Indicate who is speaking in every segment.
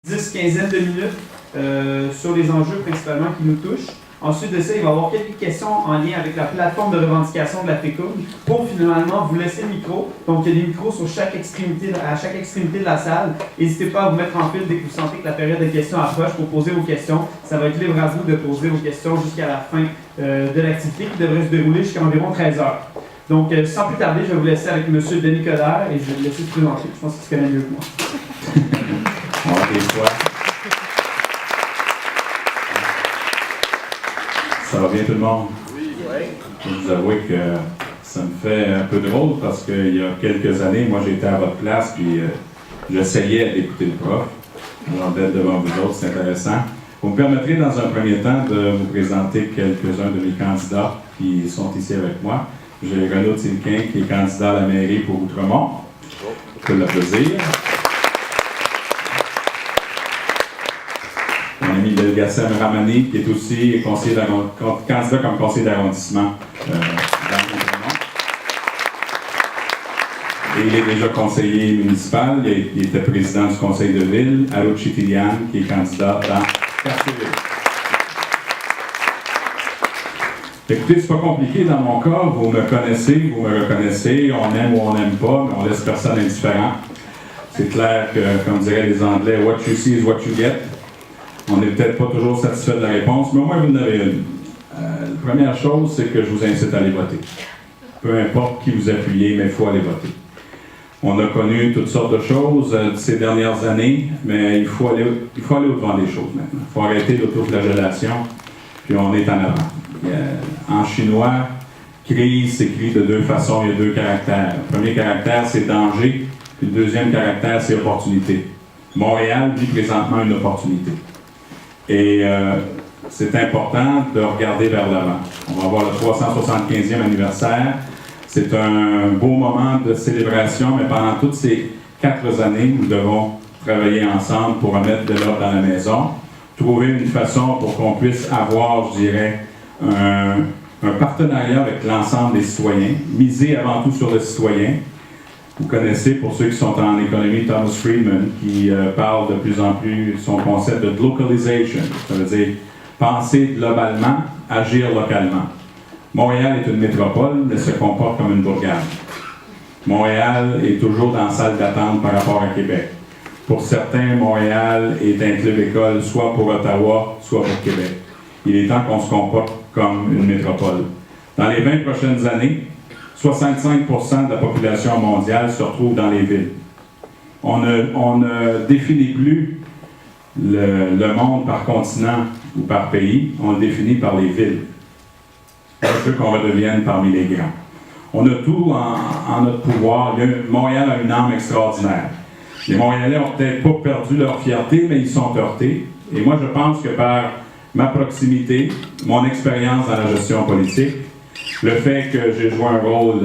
Speaker 1: 10-15 de minutes sur les enjeux principalement qui nous touchent. Ensuite de ça, il va y avoir quelques questions en lien avec la plateforme de revendication de la FECUM pour finalement vous laisser le micro. Donc, il y a des micros sur chaque extrémité, à chaque extrémité de la salle. N'hésitez pas à vous mettre en file dès que vous sentez que la période de questions approche pour poser vos questions. Ça va être libre à vous de poser vos questions jusqu'à la fin de l'activité qui devrait se dérouler jusqu'à environ 13 heures. Donc, sans plus tarder, je vais vous laisser avec M. Denis Coderre et je vais vous laisser se présenter. Je pense qu'il se connaît mieux que moi.
Speaker 2: Ça va bien tout le monde? Oui. Je vais vous avouer que ça me fait un peu drôle parce qu'il y a quelques années, moi j'étais à votre place puis j'essayais d'écouter le prof. Alors d'être devant vous autres, c'est intéressant. Vous me permettrez dans un premier temps de vous présenter quelques-uns de mes candidats qui sont ici avec moi. J'ai Renaud Tilquin qui est candidat à la mairie pour Outremont. Je peux l'applaudir. Mon ami Belgassem Ramani, qui est aussi candidat comme conseiller d'arrondissement dans Outremont. Et il est déjà conseiller municipal, il était président du conseil de ville. Alok Chitilian, qui est candidat dans Quartier-Ville. Écoutez, c'est pas compliqué dans mon cas, vous me connaissez, vous me reconnaissez, on aime ou on n'aime pas, mais on laisse personne indifférent. C'est clair que, comme diraient les Anglais, what you see is what you get. On n'est peut-être pas toujours satisfait de la réponse, mais au moins vous en avez une. La première chose, c'est que je vous incite à aller voter. Peu importe qui vous appuyez, mais il faut aller voter. On a connu toutes sortes de choses ces dernières années, mais il faut aller au-devant des choses maintenant. Il faut arrêter l'autoflagellation, puis on est en avant. En chinois, crise s'écrit de deux façons, il y a deux caractères. Le premier caractère, c'est danger, puis le deuxième caractère, c'est opportunité. Montréal vit présentement une opportunité. Et c'est important de regarder vers l'avant. On va avoir le 375e anniversaire. C'est un beau moment de célébration, mais pendant toutes ces 4 années, nous devons travailler ensemble pour remettre de l'ordre dans la maison, trouver une façon pour qu'on puisse avoir, je dirais, un partenariat avec l'ensemble des citoyens, miser avant tout sur le citoyen. Vous connaissez, pour ceux qui sont en économie, Thomas Friedman, qui parle de plus en plus son concept de localization. Ça veut dire penser globalement, agir localement. Montréal est une métropole, mais se comporte comme une bourgade. Montréal est toujours dans la salle d'attente par rapport à Québec. Pour certains, Montréal est un club-école soit pour Ottawa, soit pour Québec. Il est temps qu'on se comporte comme une métropole. Dans les 20 prochaines années, 65% de la population mondiale se retrouve dans les villes. On ne définit plus le monde par continent ou par pays, on le définit par les villes. Je veux qu'on redevienne parmi les grands. On a tout en notre pouvoir. Montréal a une âme extraordinaire. Les Montréalais n'ont peut-être pas perdu leur fierté, mais ils sont heurtés. Et moi, je pense que par ma proximité, mon expérience dans la gestion politique, le fait que j'ai joué un rôle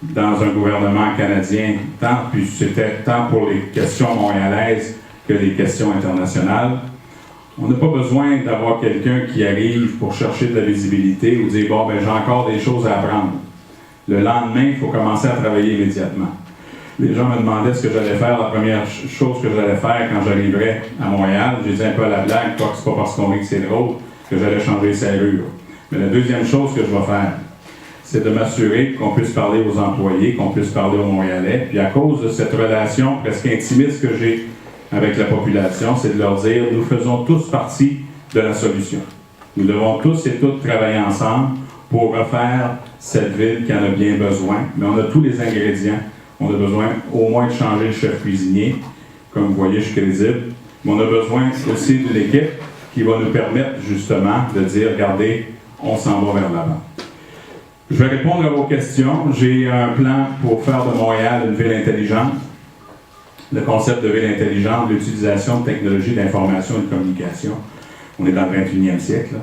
Speaker 2: dans un gouvernement canadien, puis c'était tant pour les questions montréalaises que les questions internationales, on n'a pas besoin d'avoir quelqu'un qui arrive pour chercher de la visibilité ou dire « bon, ben j'ai encore des choses à apprendre ». Le lendemain, il faut commencer à travailler immédiatement. Les gens me demandaient ce que j'allais faire, la première chose que j'allais faire quand j'arriverais à Montréal. J'ai dit un peu à la blague, quoi que c'est pas parce qu'on dit que c'est drôle, que j'allais changer les serrures. Mais la deuxième chose que je vais faire, c'est de m'assurer qu'on puisse parler aux employés, qu'on puisse parler aux Montréalais. Puis à cause de cette relation presque intimiste que j'ai avec la population, c'est de leur dire, nous faisons tous partie de la solution. Nous devons tous et toutes travailler ensemble pour refaire cette ville qui en a bien besoin. Mais on a tous les ingrédients. On a besoin au moins de changer le chef cuisinier. Comme vous voyez, je suis crédible. Mais on a besoin aussi d'une équipe qui va nous permettre justement de dire, regardez, on s'en va vers l'avant. Je vais répondre à vos questions. J'ai un plan pour faire de Montréal une ville intelligente. Le concept de ville intelligente, l'utilisation de technologies d'information et de communication, on est dans le 21e siècle,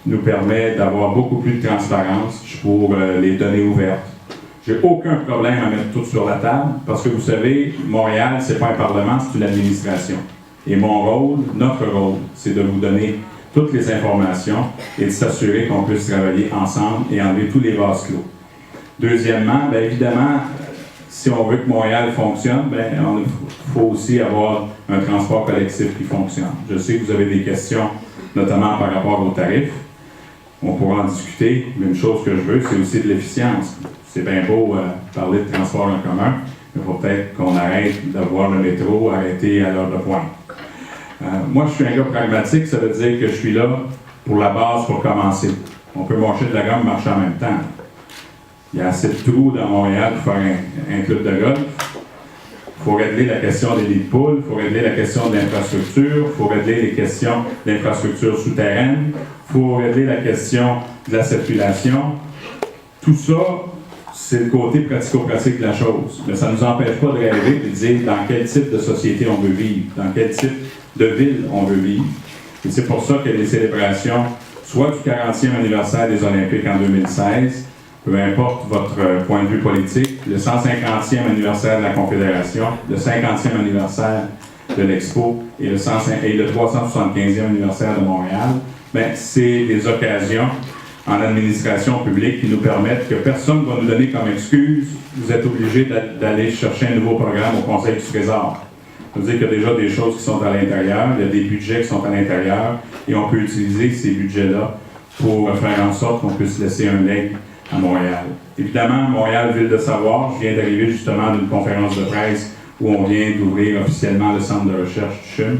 Speaker 2: nous permet d'avoir beaucoup plus de transparence pour les données ouvertes. J'ai aucun problème à mettre tout sur la table, parce que vous savez, Montréal, c'est pas un parlement, c'est une administration. Et mon rôle, notre rôle, c'est de vous donner toutes les informations et de s'assurer qu'on puisse travailler ensemble et enlever tous les vases clos. Deuxièmement, bien évidemment, si on veut que Montréal fonctionne, ben, il faut aussi avoir un transport collectif qui fonctionne. Je sais que vous avez des questions, notamment par rapport aux tarifs. On pourra en discuter, mais une chose que je veux, c'est aussi de l'efficience. C'est bien beau parler de transport en commun, mais il faut peut-être qu'on arrête d'avoir le métro arrêté à l'heure de pointe. Moi, je suis un gars pragmatique, ça veut dire que je suis là pour la base, pour commencer. On peut marcher de la gomme, marcher en même temps. Il y a assez de trous dans Montréal pour faire un club de golf. Il faut régler la question des nids de poules, il faut régler la question de l'infrastructure, il faut régler les questions d'infrastructure souterraine, il faut régler la question de la circulation. Tout ça, c'est le côté pratico-pratique de la chose. Mais ça ne nous empêche pas de rêver et de dire dans quel type de société on veut vivre, dans quel type de ville on veut vivre. Et c'est pour ça que les célébrations, soit du 40e anniversaire des Olympiques en 2016, peu importe votre point de vue politique, le 150e anniversaire de la Confédération, le 50e anniversaire de l'Expo et le 375e anniversaire de Montréal, ben, c'est des occasions en administration publique qui nous permettent que personne ne va nous donner comme excuse « vous êtes obligé d'aller chercher un nouveau programme au Conseil du Trésor ». Ça veut dire qu'il y a déjà des choses qui sont à l'intérieur, il y a des budgets qui sont à l'intérieur et on peut utiliser ces budgets-là pour faire en sorte qu'on puisse laisser un legs à Montréal. Évidemment, Montréal, ville de savoir, je viens d'arriver justement d'une conférence de presse où on vient d'ouvrir officiellement le centre de recherche du CHUM.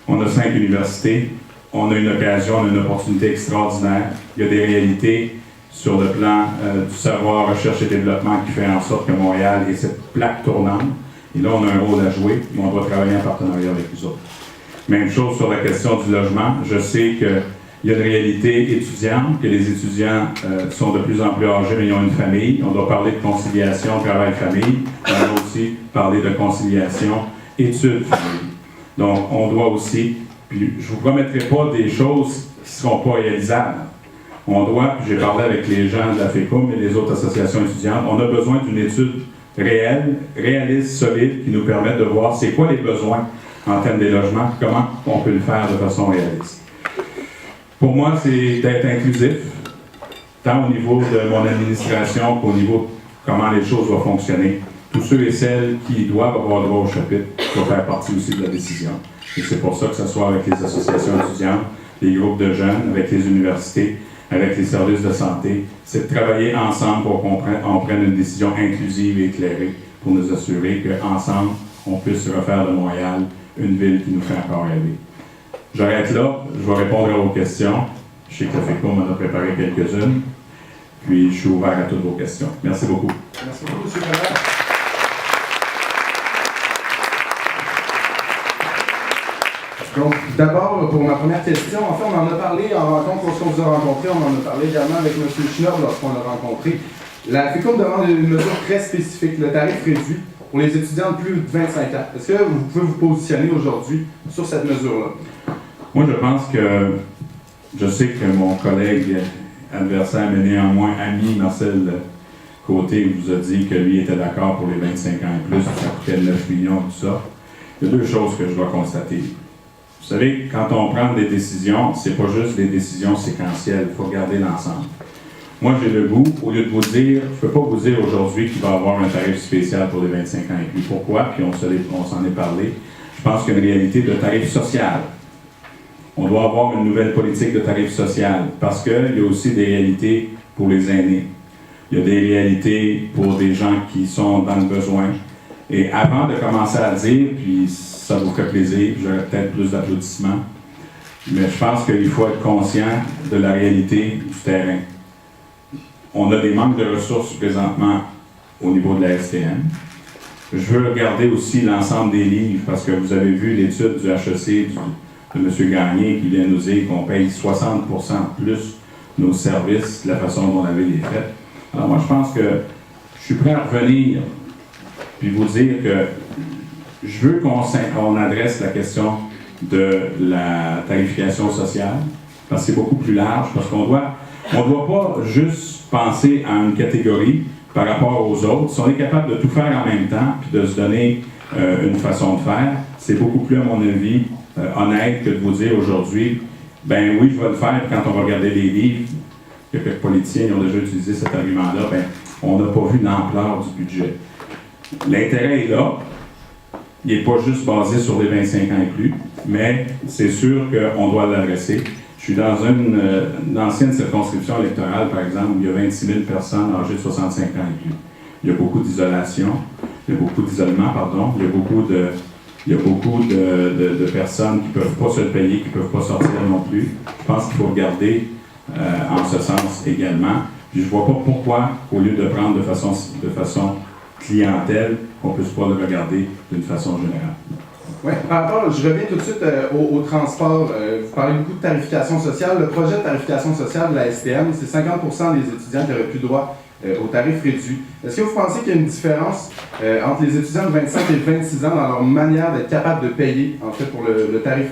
Speaker 2: On a 5 universités, on a une occasion, on a une opportunité extraordinaire. Il y a des réalités sur le plan du savoir, recherche et développement qui fait en sorte que Montréal est cette plaque tournante. Et là, on a un rôle à jouer, mais on doit travailler en partenariat avec les autres. Même chose sur la question du logement. Je sais qu'il y a une réalité étudiante, que les étudiants sont de plus en plus âgés, mais ils ont une famille. On doit parler de conciliation, travail-famille. On doit aussi parler de conciliation, études-famille. Donc, on doit aussi, puis je ne vous promettrai pas des choses qui ne seront pas réalisables. On doit, puis j'ai parlé avec les gens de la FECUM et les autres associations étudiantes, on a besoin d'une étude réelle, réaliste, solide, qui nous permette de voir c'est quoi les besoins en termes des logements, comment on peut le faire de façon réaliste. Pour moi, c'est d'être inclusif, tant au niveau de mon administration qu'au niveau de comment les choses vont fonctionner. Tous ceux et celles qui doivent avoir droit au chapitre doivent faire partie aussi de la décision. Et c'est pour ça que ce soit avec les associations étudiantes, les groupes de jeunes, avec les universités, avec les services de santé, c'est de travailler ensemble pour qu'on prenne une décision inclusive et éclairée pour nous assurer qu'ensemble, on puisse refaire de Montréal une ville qui nous fait encore rêver. J'arrête là, je vais répondre à vos questions. Je sais que la FECUM m'en a préparé quelques-unes, puis je suis ouvert à toutes vos questions. Merci beaucoup.
Speaker 3: Merci beaucoup, M. Collard. Donc, d'abord, pour ma première question, en fait, on en a parlé en rencontre lorsqu'on vous a rencontré, on en a parlé également avec M. Schnob lorsqu'on l'a rencontré. La FECUM demande une mesure très spécifique, le tarif réduit pour les étudiants de plus de 25 ans. Est-ce que vous pouvez vous positionner aujourd'hui sur cette mesure-là?
Speaker 2: Moi, je pense que, je sais que mon collègue adversaire, mais néanmoins ami, Marcel Côté, vous a dit que lui était d'accord pour les 25 ans et plus, ça coûtait 9 millions, tout ça. Il y a deux choses que je dois constater. Vous savez, quand on prend des décisions, c'est pas juste des décisions séquentielles, il faut regarder l'ensemble. Moi, j'ai le goût, au lieu de vous dire, je ne peux pas vous dire aujourd'hui qu'il va y avoir un tarif spécial pour les 25 ans et plus. Pourquoi? Puis on s'en est parlé. Je pense qu'il y a une réalité de tarif social. On doit avoir une nouvelle politique de tarif social parce qu'il y a aussi des réalités pour les aînés. Il y a des réalités pour des gens qui sont dans le besoin. Et avant de commencer à dire, puis ça vous fait plaisir, j'aurais peut-être plus d'applaudissements, mais je pense qu'il faut être conscient de la réalité du terrain. On a des manques de ressources présentement au niveau de la STM. Je veux regarder aussi l'ensemble des livres, parce que vous avez vu l'étude du HEC de M. Gagné qui vient nous dire qu'on paye 60% plus nos services de la façon dont on avait les faits. Alors moi, je pense que je suis prêt à revenir puis vous dire que je veux qu'on adresse la question de la tarification sociale, parce que c'est beaucoup plus large, parce qu'on doit pas juste penser à une catégorie par rapport aux autres. Si on est capable de tout faire en même temps, puis de se donner une façon de faire, c'est beaucoup plus, à mon avis, honnête que de vous dire aujourd'hui, ben oui, je vais le faire, puis quand on va regarder les livres, il y a quelques politiciens qui ont déjà utilisé cet argument-là, ben on n'a pas vu l'ampleur du budget. l'intérêt est là. Il n'est pas juste basé sur les 25 ans et plus, mais c'est sûr qu'on doit l'adresser. Je suis dans une ancienne circonscription électorale, par exemple, où il y a 26 000 personnes âgées de 65 ans et plus. Il y a beaucoup d'isolation, il y a beaucoup d'isolement, pardon, il y a beaucoup de personnes qui ne peuvent pas se le payer, qui ne peuvent pas sortir non plus. Je pense qu'il faut regarder en ce sens également. Puis je ne vois pas pourquoi, au lieu de prendre de façon clientèle, on ne puisse pas le regarder d'une façon générale.
Speaker 3: Oui, par rapport, je reviens tout de suite au transport. Vous parlez beaucoup de tarification sociale. Le projet de tarification sociale de la STM, c'est 50 des étudiants qui auraient plus droit au tarif réduit. Est-ce que vous pensez qu'il y a une différence entre les étudiants de 25 et 26 ans dans leur manière d'être capable de payer, en fait, pour le tarif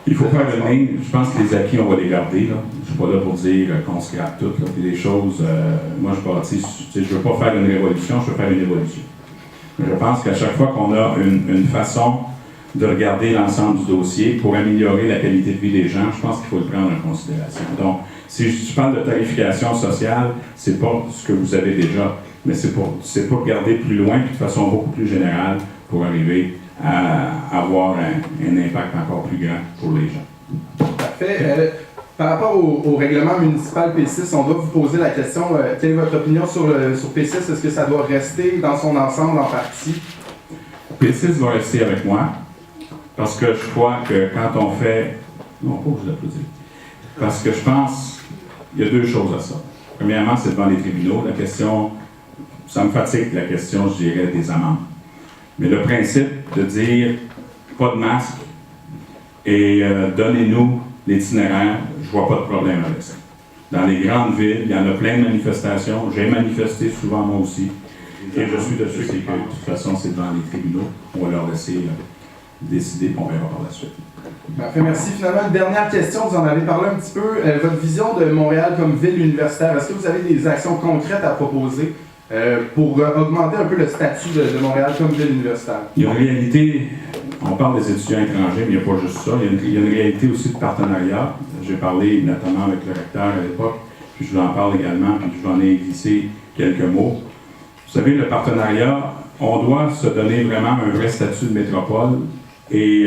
Speaker 2: il faut faire le lien. Je pense que les acquis, on va les garder. Là. Je ne suis pas là pour dire qu'on scrape tout. Là. Puis des choses, moi, je ne veux pas faire une révolution, je veux faire une évolution. Mais je pense qu'à chaque fois qu'on a une façon de regarder l'ensemble du dossier pour améliorer la qualité de vie des gens, je pense qu'il faut le prendre en considération. Donc, si je parle de tarification sociale, c'est pas ce que vous avez déjà, mais c'est pour regarder plus loin puis de façon beaucoup plus générale pour arriver à avoir un impact encore plus grand pour les gens.
Speaker 3: Parfait. Par rapport au règlement municipal P6, on doit vous poser la question, quelle est votre opinion sur P6? Est-ce que ça doit rester dans son ensemble en partie?
Speaker 2: P6 va rester avec moi. Parce que je crois que quand on fait... Non, pas que je l'applaudis. Parce que je pense qu'il y a deux choses à ça. Premièrement, c'est devant les tribunaux. La question, ça me fatigue la question, je dirais, des amendes. Mais le principe de dire pas de masque et donnez-nous l'itinéraire, je vois pas de problème avec ça. Dans les grandes villes, il y en a plein de manifestations. J'ai manifesté souvent moi aussi. Et je suis de ceux qui, de toute façon, c'est devant les tribunaux. On va leur laisser... décider, on verra par la suite.
Speaker 3: Parfait, merci. Finalement, une dernière question, vous en avez parlé un petit peu. Votre vision de Montréal comme ville universitaire, est-ce que vous avez des actions concrètes à proposer pour augmenter un peu le statut de Montréal comme ville universitaire?
Speaker 2: Il y a une réalité, on parle des étudiants étrangers, mais il n'y a pas juste ça. Il y a une réalité aussi de partenariat. J'ai parlé notamment avec le recteur à l'époque, puis je vous en parle également, puis je vous en ai glissé quelques mots. Vous savez, le partenariat, on doit se donner vraiment un vrai statut de métropole. Et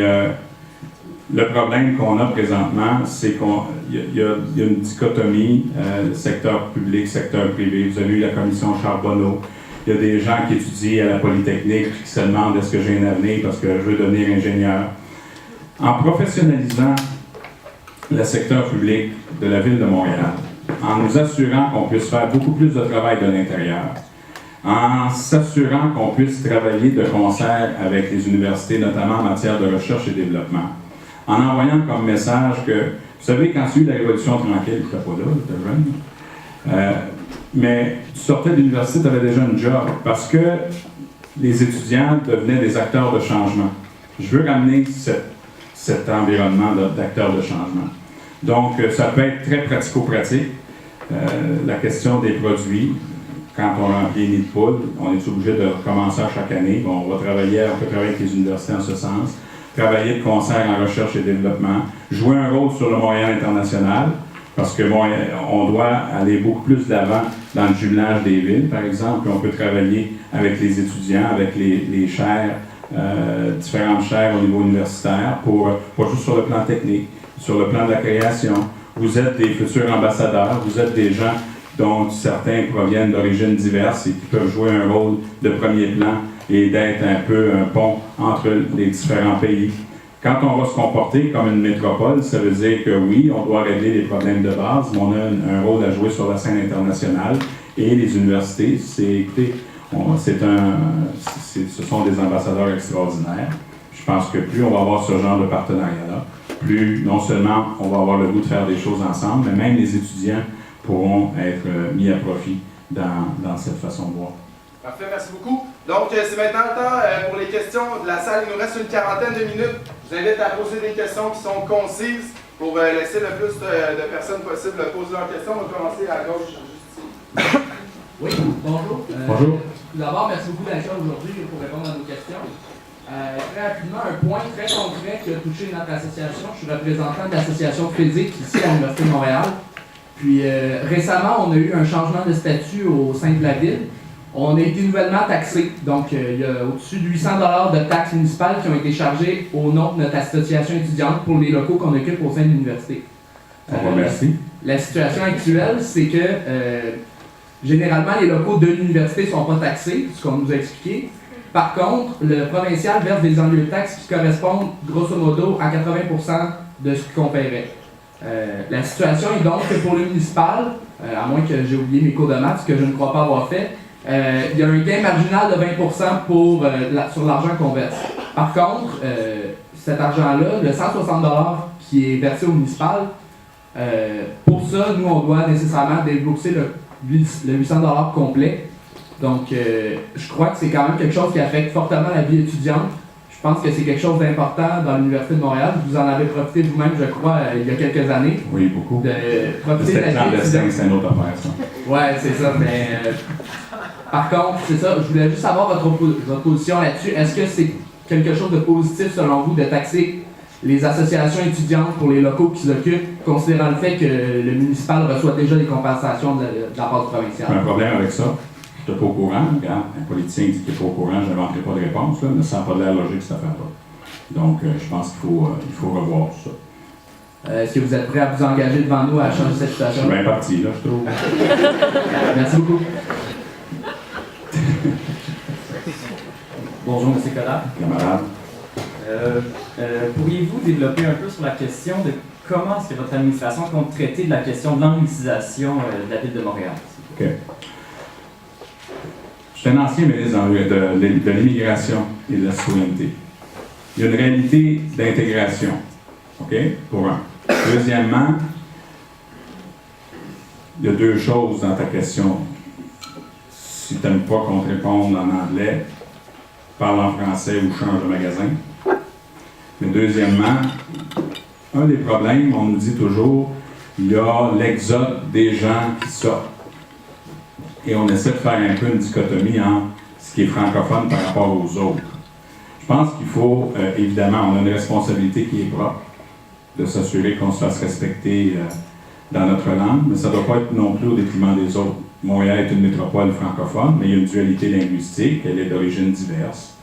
Speaker 2: le problème qu'on a présentement, c'est qu'il y a une dichotomie, secteur public, secteur privé. Vous avez eu la commission Charbonneau. Il y a des gens qui étudient à la Polytechnique qui se demandent est-ce que j'ai un avenir parce que je veux devenir ingénieur. En professionnalisant le secteur public de la Ville de Montréal, en nous assurant qu'on puisse faire beaucoup plus de travail de l'intérieur, en s'assurant qu'on puisse travailler de concert avec les universités, notamment en matière de recherche et développement, en envoyant comme message que, vous savez, quand il y a eu la Révolution tranquille, je n'étais pas là, j'étais jeune, mais tu sortais de l'université, tu avais déjà un job, parce que les étudiants devenaient des acteurs de changement. Je veux ramener cet environnement d'acteurs de changement. Donc, ça peut être très pratico-pratique, la question des produits. Quand on remplit les nids de poule, on est obligé de recommencer à chaque année. Bon, on peut travailler avec les universités en ce sens, travailler de concert en recherche et développement, jouer un rôle sur le Montréal international, parce que on doit aller beaucoup plus d'avant dans le jumelage des villes, par exemple, puis on peut travailler avec les étudiants, avec les chaires, différentes chaires au niveau universitaire, pas juste sur le plan technique, sur le plan de la création. Vous êtes des futurs ambassadeurs, vous êtes des gens dont certains proviennent d'origines diverses et qui peuvent jouer un rôle de premier plan et d'être un peu un pont entre les différents pays. Quand on va se comporter comme une métropole, ça veut dire que oui, on doit régler les problèmes de base, mais on a un rôle à jouer sur la scène internationale et les universités, ce sont des ambassadeurs extraordinaires. Je pense que plus on va avoir ce genre de partenariat-là, plus non seulement on va avoir le goût de faire des choses ensemble, mais même les étudiants pourront être mis à profit dans cette façon de voir.
Speaker 3: Parfait, merci beaucoup. Donc, c'est maintenant le temps pour les questions de la salle. Il nous reste une quarantaine de minutes. Je vous invite à poser des questions qui sont concises pour laisser le plus de personnes possible poser leurs questions. On va commencer à gauche, juste ici.
Speaker 4: Oui, bonjour.
Speaker 2: Bonjour.
Speaker 4: Tout d'abord, merci beaucoup d'être là aujourd'hui pour répondre à nos questions. Très rapidement, un point très concret qui a touché notre association. Je suis représentant de l'association physique ici à l'Université de Montréal. Puis récemment, on a eu un changement de statut au sein de la ville. On a été nouvellement taxé, donc il y a au-dessus de 800 $ de taxes municipales qui ont été chargées au nom de notre association étudiante pour les locaux qu'on occupe au sein de l'université.
Speaker 2: Merci.
Speaker 4: La situation actuelle, c'est que généralement les locaux de l'université ne sont pas taxés, ce qu'on nous a expliqué. Par contre, le provincial verse des enlevés de taxes qui correspondent grosso modo à 80% de ce qu'on paierait. La situation est donc que pour le municipal, à moins que j'ai oublié mes cours de maths, ce que je ne crois pas avoir fait, il y a un gain marginal de 20% sur l'argent qu'on verse. Par contre, cet argent-là, le 160 $ qui est versé au municipal, pour ça, nous, on doit nécessairement débourser le 800 $ complet. Donc, je crois que c'est quand même quelque chose qui affecte fortement la vie étudiante. Je pense que c'est quelque chose d'important dans l'Université de Montréal. Vous en avez profité vous-même, je crois, il y a quelques années.
Speaker 2: Oui, beaucoup.
Speaker 4: De profiter de la vie étudiante.
Speaker 2: C'est une autre affaire, ça.
Speaker 4: Ouais, c'est ça, mais par contre, c'est ça, je voulais juste savoir votre position là-dessus. Est-ce que c'est quelque chose de positif selon vous de taxer les associations étudiantes pour les locaux qu'ils occupent, considérant le fait que le municipal reçoit déjà des compensations de la part du provincial?
Speaker 2: Un problème avec ça? Je n'étais pas au courant. Regarde, un politicien dit qu'il n'est pas au courant, je n'inventerai pas de réponse, là, mais ça n'a pas l'air logique cette affaire-là. Donc, je pense qu'il faut revoir tout ça.
Speaker 4: Est-ce que vous êtes prêt à vous engager devant nous à changer cette
Speaker 2: Je
Speaker 4: situation?
Speaker 2: suis bien parti, là, je trouve.
Speaker 4: Merci beaucoup.
Speaker 5: Bonjour, M. Collard.
Speaker 2: Camarade.
Speaker 5: Pourriez-vous développer un peu sur la question de comment est-ce que votre administration compte traiter de la question de l'anglicisation de la ville de Montréal?
Speaker 2: OK. Je suis un ancien ministre de l'immigration et de la citoyenneté. Il y a une réalité d'intégration. OK? Pour un. Deuxièmement, il y a deux choses dans ta question. Si tu n'aimes pas qu'on te réponde en anglais, parle en français ou change de magasin. Mais deuxièmement, un des problèmes, on nous dit toujours, il y a l'exode des gens qui sortent. Et on essaie de faire un peu une dichotomie entre ce qui est francophone par rapport aux autres. Je pense qu'il faut, évidemment, on a une responsabilité qui est propre, de s'assurer qu'on se fasse respecter dans notre langue, mais ça ne doit pas être non plus au détriment des autres. Montréal est une métropole francophone, mais il y a une dualité linguistique, elle est d'origine diverse.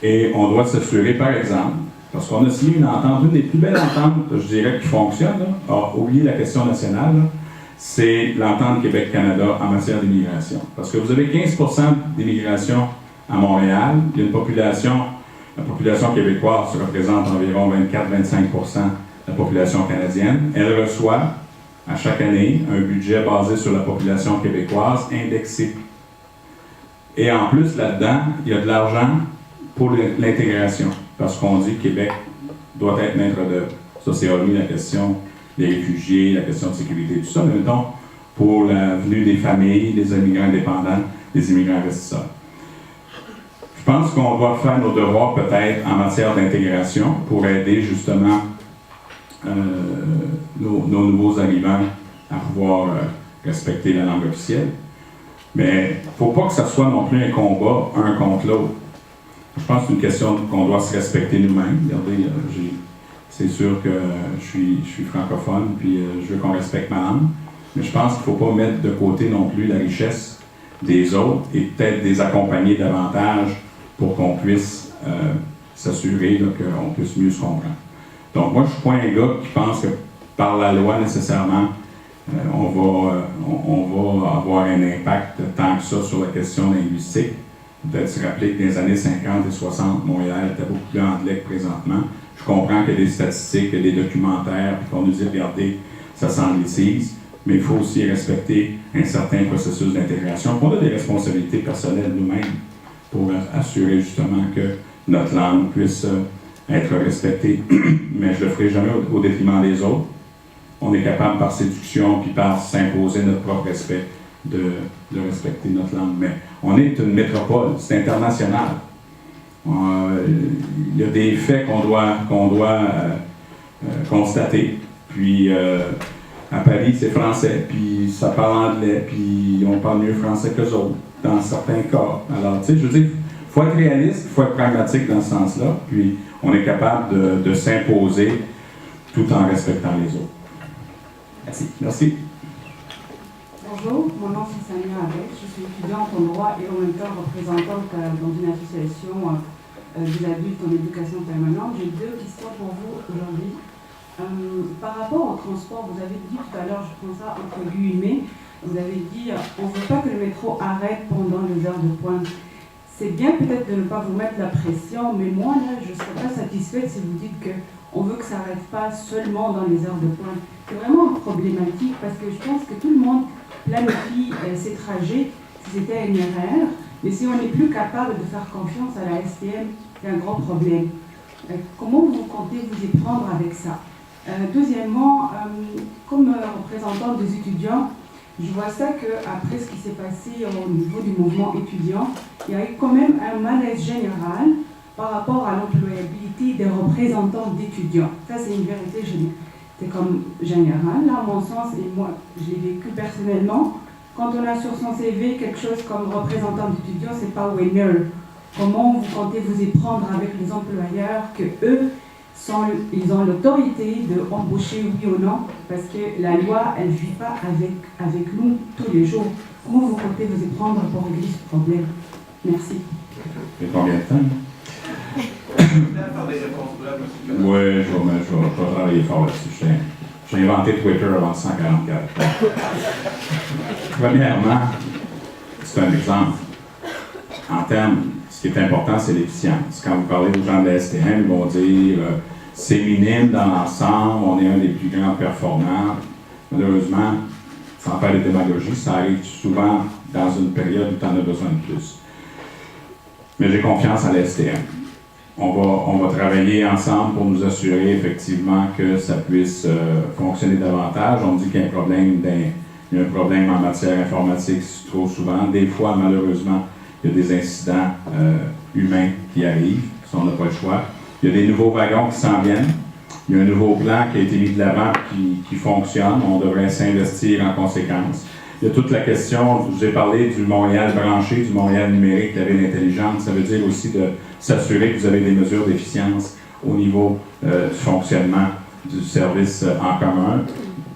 Speaker 2: Et on doit s'assurer, par exemple, parce qu'on a signé une entente, une des plus belles ententes, je dirais, qui fonctionne, oubliez la question nationale, là, c'est l'entente Québec-Canada en matière d'immigration. Parce que vous avez 15% d'immigration à Montréal, il y a une population, la population québécoise représente environ 24-25% de la population canadienne. Elle reçoit à chaque année un budget basé sur la population québécoise indexé. Et en plus, là-dedans, il y a de l'argent pour l'intégration, parce qu'on dit que Québec doit être maître d'œuvre. Ça, c'est hormis la question des réfugiés, la question de sécurité, tout ça, mais mettons, pour la venue des familles, des immigrants indépendants, des immigrants investisseurs. Je pense qu'on doit faire nos devoirs peut-être en matière d'intégration pour aider justement nos nouveaux arrivants à pouvoir respecter la langue officielle. Mais il ne faut pas que ça soit non plus un combat un contre l'autre. Je pense que c'est une question qu'on doit se respecter nous-mêmes. Regardez, c'est sûr que je suis francophone, puis je veux qu'on respecte ma langue. Mais je pense qu'il ne faut pas mettre de côté non plus la richesse des autres et peut-être les accompagner davantage pour qu'on puisse s'assurer qu'on puisse mieux se comprendre. Donc moi, je ne suis pas un gars qui pense que par la loi, nécessairement, on va avoir un impact tant que ça sur la question linguistique. Peut-être se rappeler que dans les années 50 et 60, Montréal était beaucoup plus anglais que présentement. Je comprends qu'il y a des statistiques, qu'il y a des documentaires, puis qu'on nous dit, regardez, ça s'anglicise, mais il faut aussi respecter un certain processus d'intégration. On a des responsabilités personnelles nous-mêmes pour assurer justement que notre langue puisse être respectée, mais je ne le ferai jamais au détriment des autres. On est capable par séduction puis par s'imposer notre propre respect de respecter notre langue. Mais on est une métropole, c'est international. Il y a des faits qu'on doit constater. Puis à Paris, c'est français, puis ça parle anglais, puis on parle mieux français qu'eux autres, dans certains cas. Alors, tu sais, je veux dire, il faut être réaliste, il faut être pragmatique dans ce sens-là, puis on est capable de s'imposer tout en respectant les autres.
Speaker 5: Merci.
Speaker 2: Merci.
Speaker 6: Bonjour, mon nom c'est Samia Avec, je suis étudiante en droit et en même temps représentante dans une association des adultes en éducation permanente. J'ai deux questions pour vous aujourd'hui. Par rapport au transport, vous avez dit tout à l'heure, je prends ça entre guillemets, vous avez dit on ne veut pas que le métro arrête pendant les heures de pointe. C'est bien peut-être de ne pas vous mettre la pression, mais moi là, je ne serais pas satisfaite si vous dites qu'on veut que ça n'arrête pas seulement dans les heures de pointe. C'est vraiment problématique parce que je pense que tout le monde planifie ces trajets si c'était une erreur, mais si on n'est plus capable de faire confiance à la STM, c'est un grand problème. Comment vous comptez vous y prendre avec ça? Deuxièmement, comme représentant des étudiants, je vois ça qu'après ce qui s'est passé au niveau du mouvement étudiant, il y a eu quand même un malaise général par rapport à l'employabilité des représentants d'étudiants. Ça, c'est une vérité c'est comme général, là, à mon sens, et moi, je l'ai vécu personnellement. Quand on a sur son CV quelque chose comme représentant d'étudiants, c'est pas winner. Comment vous comptez vous y prendre avec les employeurs que eux, ils ont l'autorité de embaucher oui ou non, parce que la loi, elle ne vit pas avec nous tous les jours. Comment vous comptez vous y prendre pour régler ce problème? Merci.
Speaker 2: Et combien de temps? Oui, je vais travailler fort là-dessus. J'ai inventé Twitter avant 144. Premièrement, c'est un exemple. En termes, ce qui est important, c'est l'efficience. Quand vous parlez aux gens de la STM, ils vont dire c'est minime dans l'ensemble, on est un des plus grands performants. Malheureusement, sans faire de démagogie, ça arrive souvent dans une période où tu en as besoin de plus. Mais j'ai confiance en la STM. On va travailler ensemble pour nous assurer effectivement que ça puisse fonctionner davantage. On dit qu'il y a un problème en matière informatique trop souvent. Des fois, malheureusement, il y a des incidents humains qui arrivent, si on n'a pas le choix. Il y a des nouveaux wagons qui s'en viennent. Il y a un nouveau plan qui a été mis de l'avant qui fonctionne. On devrait s'investir en conséquence. Il y a toute la question, je vous ai parlé du Montréal branché, du Montréal numérique, la ville intelligente. Ça veut dire aussi de s'assurer que vous avez des mesures d'efficience au niveau du fonctionnement du service en commun.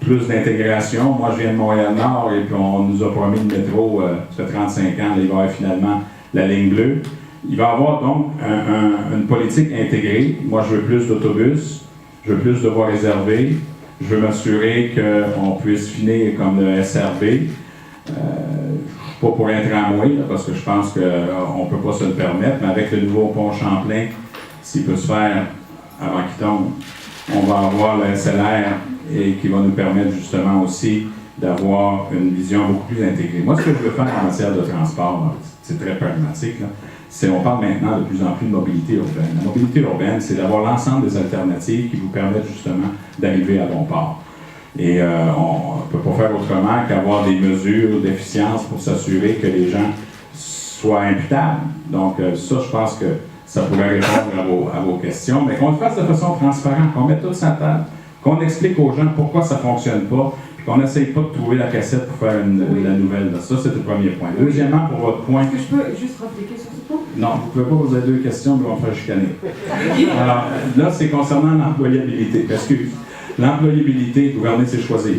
Speaker 2: Plus d'intégration. Moi, je viens de Montréal-Nord et puis on nous a promis le métro, ça fait 35 ans, là, il va y avoir finalement la ligne bleue. Il va y avoir donc une politique intégrée. Moi, je veux plus d'autobus, je veux plus de voies réservées. Je veux m'assurer qu'on puisse finir comme le SRB. Pas pour un tramway, parce que je pense qu'on ne peut pas se le permettre, mais avec le nouveau pont Champlain, s'il peut se faire avant qu'il tombe, on va avoir le SLR et qui va nous permettre justement aussi d'avoir une vision beaucoup plus intégrée. Moi, ce que je veux faire en matière de transport, c'est très pragmatique, on parle maintenant de plus en plus de mobilité urbaine. La mobilité urbaine, c'est d'avoir l'ensemble des alternatives qui vous permettent justement d'arriver à bon port. Et on ne peut pas faire autrement qu'avoir des mesures d'efficience pour s'assurer que les gens soient imputables. Donc ça, je pense que ça pourrait répondre à vos questions, mais qu'on le fasse de façon transparente, qu'on mette tout ça à table, qu'on explique aux gens pourquoi ça ne fonctionne pas, puis qu'on n'essaye pas de trouver la cassette pour faire la nouvelle. Ça, c'est le premier point. Deuxièmement, pour votre point...
Speaker 6: Est-ce que je peux juste répliquer sur ce point?
Speaker 2: Non, vous ne pouvez pas poser deux questions, mais on va faire chicaner. Alors, là, c'est concernant l'employabilité. Excuse. L'employabilité, gouverner, c'est choisir.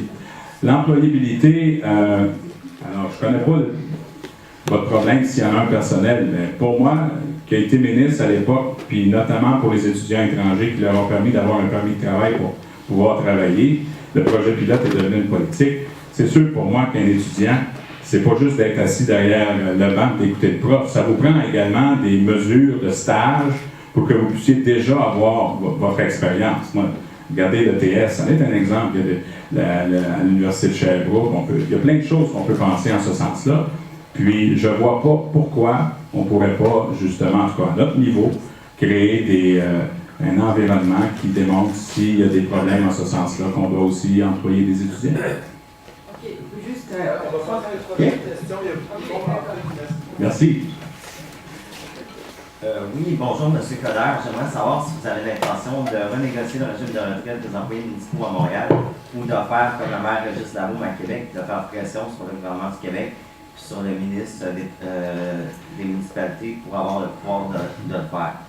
Speaker 2: L'employabilité, alors, je ne connais pas votre problème s'il y en a un personnel, mais pour moi, qui a été ministre à l'époque, puis notamment pour les étudiants étrangers qui leur ont permis d'avoir un permis de travail pour pouvoir travailler, le projet pilote est devenu une politique. C'est sûr pour moi qu'un étudiant, c'est pas juste d'être assis derrière le banc et d'écouter le prof. Ça vous prend également des mesures de stage pour que vous puissiez déjà avoir votre expérience. Moi, regardez l'ETS, ça est un exemple. Il y a à l'Université de Sherbrooke, il y a plein de choses qu'on peut penser en ce sens-là. Puis, je ne vois pas pourquoi on ne pourrait pas, justement, en tout cas à notre niveau, créer un environnement qui démontre s'il y a des problèmes en ce sens-là, qu'on doit aussi employer des étudiants.
Speaker 6: OK, juste...
Speaker 3: On va prendre une première question. Il y a beaucoup de
Speaker 2: Merci.
Speaker 7: Oui, bonjour M. Coderre. J'aimerais savoir si vous avez l'intention de renégocier le régime de retraite des employés municipaux à Montréal ou de faire comme la maire Régis Laroume à Québec, de faire pression sur le gouvernement du Québec puis sur le ministre des municipalités pour avoir le pouvoir de le faire.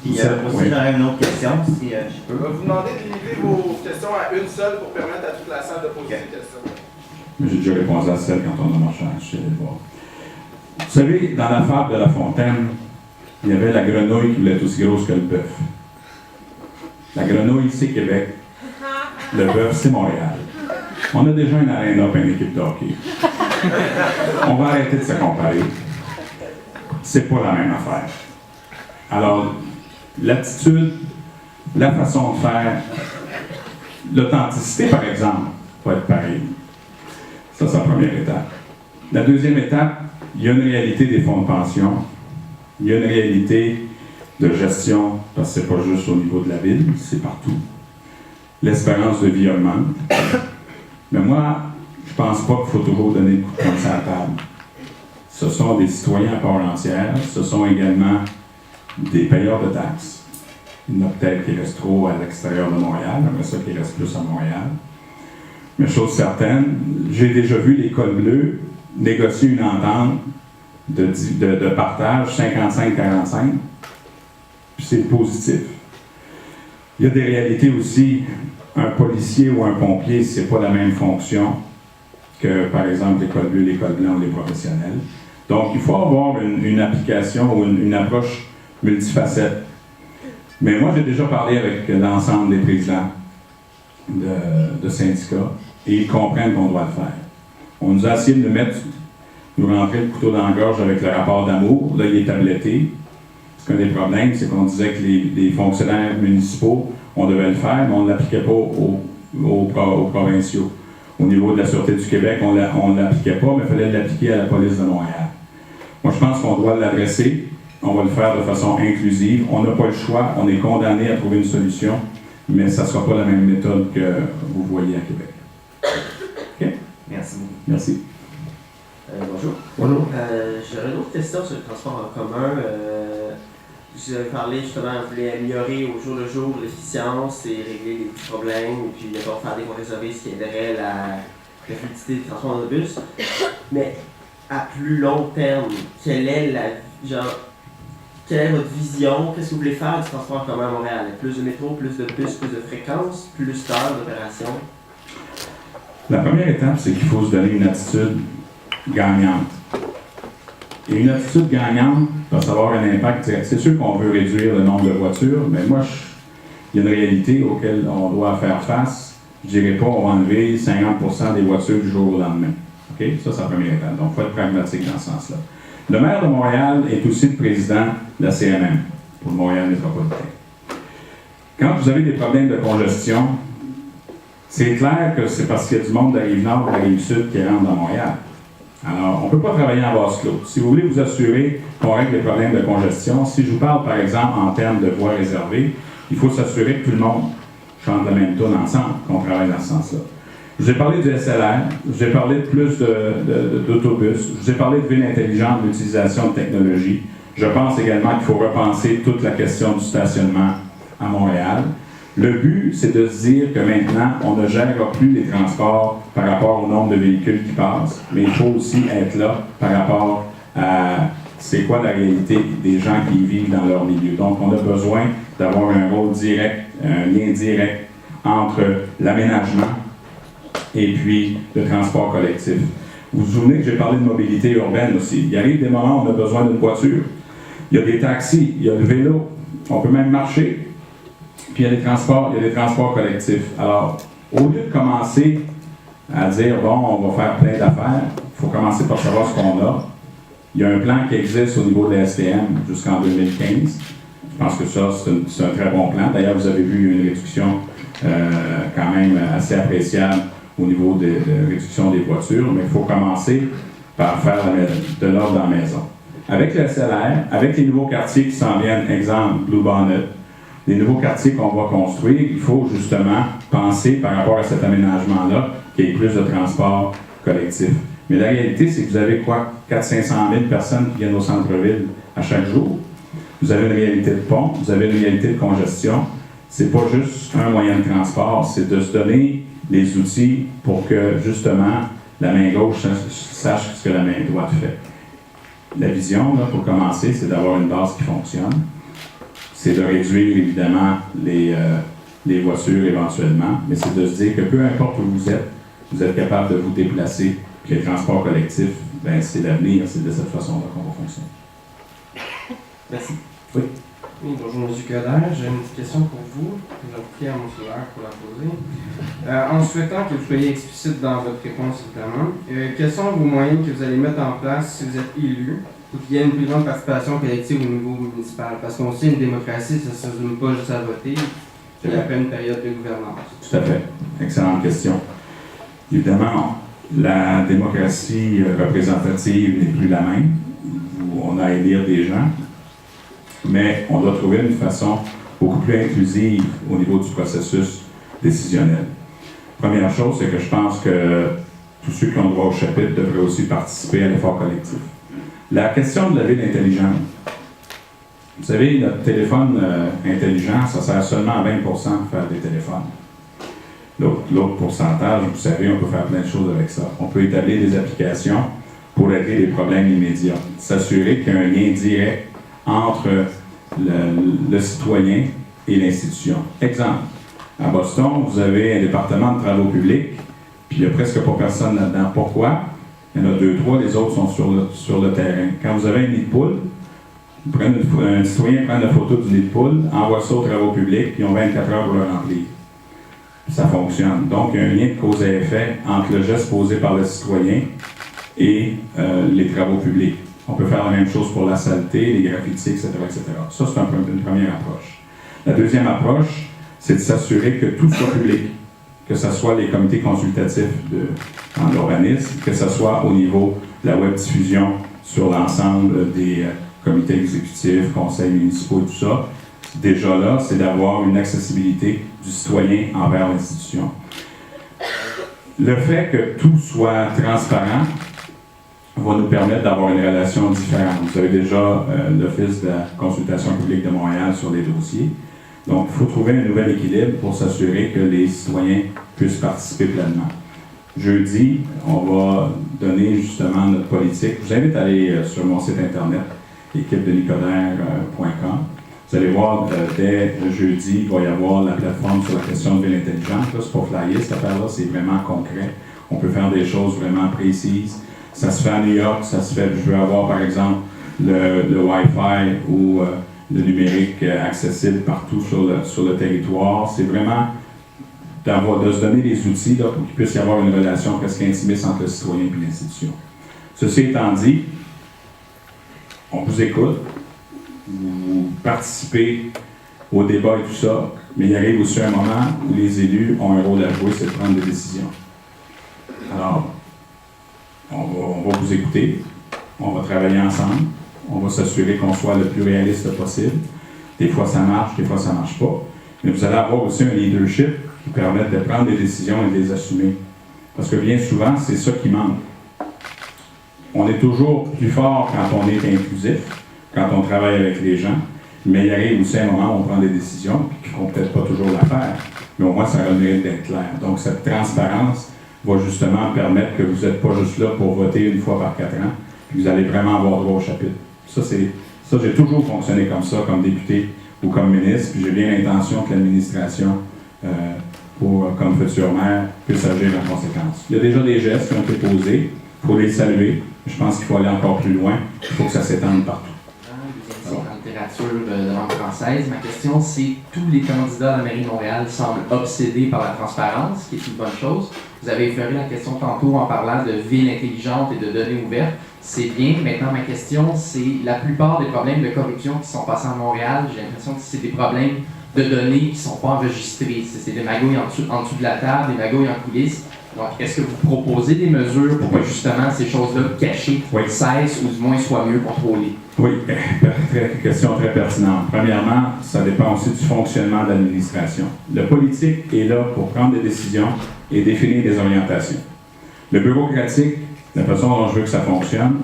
Speaker 7: Puis aussi, j'aurais une autre question, si je peux.
Speaker 3: Je vais vous demander de livrer vos questions à une seule pour permettre à toute la salle de poser des questions.
Speaker 2: Mais j'ai déjà répondu à celle quand on a marché chez les voir. Vous savez, dans la fable de La Fontaine, il y avait la grenouille qui voulait être aussi grosse que le bœuf. La grenouille, c'est Québec. Le bœuf, c'est Montréal. On a déjà une aréna pour une équipe de hockey. On va arrêter de se comparer. C'est pas la même affaire. Alors, l'attitude, la façon de faire, l'authenticité, par exemple, va être pareille. Ça, c'est la première étape. La deuxième étape, il y a une réalité des fonds de pension. Il y a une réalité de gestion, parce que c'est pas juste au niveau de la ville, c'est partout. L'espérance de vie augmente. Mais moi, je pense pas qu'il faut toujours donner le coup de poing sur la table. Ce sont des citoyens à part entière, ce sont également des payeurs de taxes. Il y en a peut-être qui restent trop à l'extérieur de Montréal, mais ça qui reste plus à Montréal. Mais chose certaine, j'ai déjà vu les cols bleus négocier une entente de partage 55-45, puis c'est positif. Il y a des réalités aussi. Un policier ou un pompier, c'est pas la même fonction que, par exemple, l'école bleue, l'école blanche ou les professionnels. Donc, il faut avoir une application ou une approche multifacette. Mais moi, j'ai déjà parlé avec l'ensemble des présidents de syndicats et ils comprennent qu'on doit le faire. On nous a essayé de nous rentrer le couteau dans la gorge avec le rapport d'amour. Là, il est tabletté. Parce qu'un des problèmes, c'est qu'on disait que les fonctionnaires municipaux, on devait le faire, mais on ne l'appliquait pas aux provinciaux. Au niveau de la Sûreté du Québec, on ne l'appliquait pas, mais il fallait l'appliquer à la police de Montréal. Moi, je pense qu'on doit l'adresser. On va le faire de façon inclusive. On n'a pas le choix. On est condamné à trouver une solution, mais ça ne sera pas la même méthode que vous voyez à Québec. OK?
Speaker 7: Merci beaucoup.
Speaker 2: Merci.
Speaker 8: Bonjour.
Speaker 3: Bonjour.
Speaker 8: J'aurais une autre question sur le transport en commun. Vous avez parlé justement, vous voulez améliorer au jour le jour l'efficience et régler les petits problèmes, et puis d'abord faire des voies réservées, ce qui aiderait la fluidité des transports de bus. Mais à plus long terme, quelle est votre vision? Qu'est-ce que vous voulez faire du transport en commun à Montréal? Plus de métro, plus de bus, plus de fréquences, plus d'heures d'opération?
Speaker 2: La première étape, c'est qu'il faut se donner une attitude gagnante. Et une attitude gagnante va avoir un impact direct. C'est sûr qu'on veut réduire le nombre de voitures, mais moi, il y a une réalité auquel on doit faire face. Je ne dirais pas on va enlever 50% des voitures du jour au lendemain. OK? Ça, c'est la première étape. Donc, il faut être pragmatique dans ce sens-là. Le maire de Montréal est aussi le président de la CMM, pour le Montréal métropolitain. Quand vous avez des problèmes de congestion, c'est clair que c'est parce qu'il y a du monde de la Rive-Nord ou de la Rive-Sud qui rentre dans Montréal. Alors, on ne peut pas travailler en vase clos. Si vous voulez vous assurer qu'on règle les problèmes de congestion, si je vous parle, par exemple, en termes de voies réservées, il faut s'assurer que tout le monde chante la même tune ensemble, qu'on travaille dans ce sens-là. Je vous ai parlé du SLR, je vous ai parlé de plus d'autobus, je vous ai parlé de ville intelligente, de l'utilisation de technologies. Je pense également qu'il faut repenser toute la question du stationnement à Montréal. Le but, c'est de se dire que maintenant, on ne gérera plus les transports par rapport au nombre de véhicules qui passent, mais il faut aussi être là par rapport à c'est quoi la réalité des gens qui vivent dans leur milieu. Donc, on a besoin d'avoir un rôle direct, un lien direct entre l'aménagement et puis le transport collectif. Vous vous souvenez que j'ai parlé de mobilité urbaine aussi. Il arrive des moments où on a besoin d'une voiture. Il y a des taxis, il y a le vélo, on peut même marcher. Puis il y a des transports collectifs. Alors, au lieu de commencer à dire, bon, on va faire plein d'affaires, il faut commencer par savoir ce qu'on a. Il y a un plan qui existe au niveau de la STM jusqu'en 2015. Je pense que ça, c'est un très bon plan. D'ailleurs, vous avez vu une réduction quand même assez appréciable au niveau de réduction des voitures, mais il faut commencer par faire de l'ordre dans la maison. Avec le SLR, avec les nouveaux quartiers qui s'en viennent, exemple Blue Bonnet, les nouveaux quartiers qu'on va construire, il faut justement penser par rapport à cet aménagement-là qu'il y ait plus de transport collectif. Mais la réalité, c'est que vous avez quoi? 400-500 000 personnes qui viennent au centre-ville à chaque jour. Vous avez une réalité de pont, vous avez une réalité de congestion. C'est pas juste un moyen de transport, c'est de se donner les outils pour que, justement, la main gauche sache ce que la main droite fait. La vision, là, pour commencer, c'est d'avoir une base qui fonctionne. C'est de réduire, évidemment, les voitures éventuellement, mais c'est de se dire que peu importe où vous êtes, vous êtes capable de vous déplacer. Puis les transports collectifs, ben, c'est l'avenir, c'est de cette façon-là qu'on va fonctionner.
Speaker 8: Merci.
Speaker 2: Oui.
Speaker 9: Oui, bonjour M. Coder. J'ai une petite question pour vous. Je vais cliquer à mon cellulaire pour la poser. En souhaitant que vous soyez explicite dans votre réponse, évidemment, quels sont vos moyens que vous allez mettre en place si vous êtes élu pour qu'il y ait une plus grande participation collective au niveau municipal? Parce qu'on sait, une démocratie, ça ne se résume pas juste à voter, il y a après une période de gouvernance.
Speaker 2: Tout à fait. Excellente question. Évidemment, la démocratie représentative n'est plus la même, où on a à élire des gens, mais on doit trouver une façon beaucoup plus inclusive au niveau du processus décisionnel. Première chose, c'est que je pense que tous ceux qui ont droit au chapitre devraient aussi participer à l'effort collectif. La question de la ville intelligente. Vous savez, notre téléphone intelligent, ça sert seulement à 20% de faire des téléphones. L'autre pourcentage, vous savez, on peut faire plein de choses avec ça. On peut établir des applications pour régler des problèmes immédiats. S'assurer qu'il y a un lien direct entre le citoyen et l'institution. Exemple, à Boston, vous avez un département de travaux publics, puis il n'y a presque pas personne là-dedans. Pourquoi? Il y en a 2, 3, les autres sont sur le terrain. Quand vous avez un nid de poule, un citoyen prend la photo du nid de poule, envoie ça aux travaux publics, puis ils ont 24 heures pour le remplir. Ça fonctionne. Donc, il y a un lien de cause à effet entre le geste posé par le citoyen et les travaux publics. On peut faire la même chose pour la saleté, les graffitis, etc., etc. Ça, c'est une première approche. La deuxième approche, c'est de s'assurer que tout soit public, que ce soit les comités consultatifs en urbanisme, que ce soit au niveau de la web diffusion sur l'ensemble des comités exécutifs, conseils municipaux et tout ça. Déjà là, c'est d'avoir une accessibilité du citoyen envers l'institution. Le fait que tout soit transparent va nous permettre d'avoir une relation différente. Vous avez déjà l'Office de la consultation publique de Montréal sur les dossiers. Donc, il faut trouver un nouvel équilibre pour s'assurer que les citoyens puissent participer pleinement. Jeudi, on va donner justement notre politique. Je vous invite à aller sur mon site internet, équipedenicodère.com. Vous allez voir, dès jeudi, il va y avoir la plateforme sur la question de ville intelligente. Là, c'est pas flyer, cette affaire-là, c'est vraiment concret. On peut faire des choses vraiment précises. Ça se fait à New York, ça se fait, je veux avoir par exemple le Wi-Fi ou le numérique accessible partout sur le territoire. C'est vraiment de se donner des outils là, pour qu'il puisse y avoir une relation presque intimiste entre le citoyen et l'institution. Ceci étant dit, on vous écoute, vous participez au débat et tout ça, mais il arrive aussi un moment où les élus ont un rôle à jouer, c'est de prendre des décisions. Alors, on va vous écouter, on va travailler ensemble, on va s'assurer qu'on soit le plus réaliste possible. Des fois ça marche, des fois ça ne marche pas. Mais vous allez avoir aussi un leadership qui permet de prendre des décisions et de les assumer. Parce que bien souvent, c'est ça qui manque. On est toujours plus fort quand on est inclusif, quand on travaille avec les gens, mais il arrive aussi un moment où on prend des décisions qui ne font peut-être pas toujours l'affaire, mais au moins ça a le mérite d'être clair. Donc cette transparence va justement permettre que vous n'êtes pas juste là pour voter une fois par 4 ans, puis vous allez vraiment avoir droit au chapitre. Ça, j'ai toujours fonctionné comme ça, comme député ou comme ministre, puis j'ai bien l'intention que l'administration, comme futur maire, puisse agir en conséquence. Il y a déjà des gestes qui ont été posés, il faut les saluer. Je pense qu'il faut aller encore plus loin, il faut que ça s'étende partout.
Speaker 4: En littérature de langue française, ma question c'est tous les candidats à la mairie de Montréal semblent obsédés par la transparence, ce qui est une bonne chose. Vous avez effleuré la question tantôt en parlant de ville intelligente et de données ouvertes. C'est bien. Maintenant, ma question, c'est la plupart des problèmes de corruption qui sont passés à Montréal, j'ai l'impression que c'est des problèmes de données qui ne sont pas enregistrées. C'est des magouilles en dessous de la table, des magouilles en coulisses. Donc, est-ce que vous proposez des mesures pour que justement ces choses-là cachées cessent ou du moins soient mieux contrôlées?
Speaker 2: Oui, question très pertinente. Premièrement, ça dépend aussi du fonctionnement de l'administration. Le politique est là pour prendre des décisions et définir des orientations. Le bureaucratique, la façon dont je veux que ça fonctionne,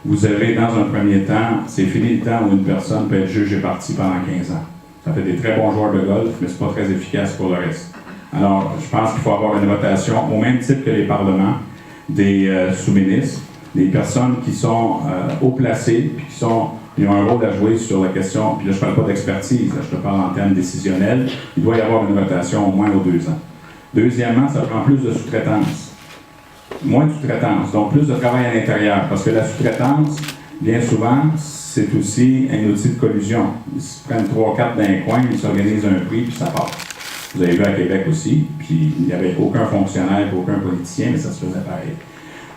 Speaker 2: vous avez dans un premier temps, c'est fini le temps où une personne peut être jugée partie pendant 15 ans. Ça fait des très bons joueurs de golf, mais c'est pas très efficace pour le reste. Alors, je pense qu'il faut avoir une rotation au même titre que les parlements, des sous-ministres, des personnes qui sont haut placées, puis qui ont un rôle à jouer sur la question, puis là je ne parle pas d'expertise, je te parle en termes décisionnels, il doit y avoir une rotation au moins aux 2 ans. Deuxièmement, ça prend plus de sous-traitance. moins de sous-traitance, donc plus de travail à l'intérieur, parce que la sous-traitance, bien souvent, c'est aussi un outil de collusion. Ils se prennent 3-4 d'un coin, ils s'organisent un prix, puis ça passe. Vous avez vu à Québec aussi, puis il n'y avait aucun fonctionnaire, aucun politicien, mais ça se faisait pareil.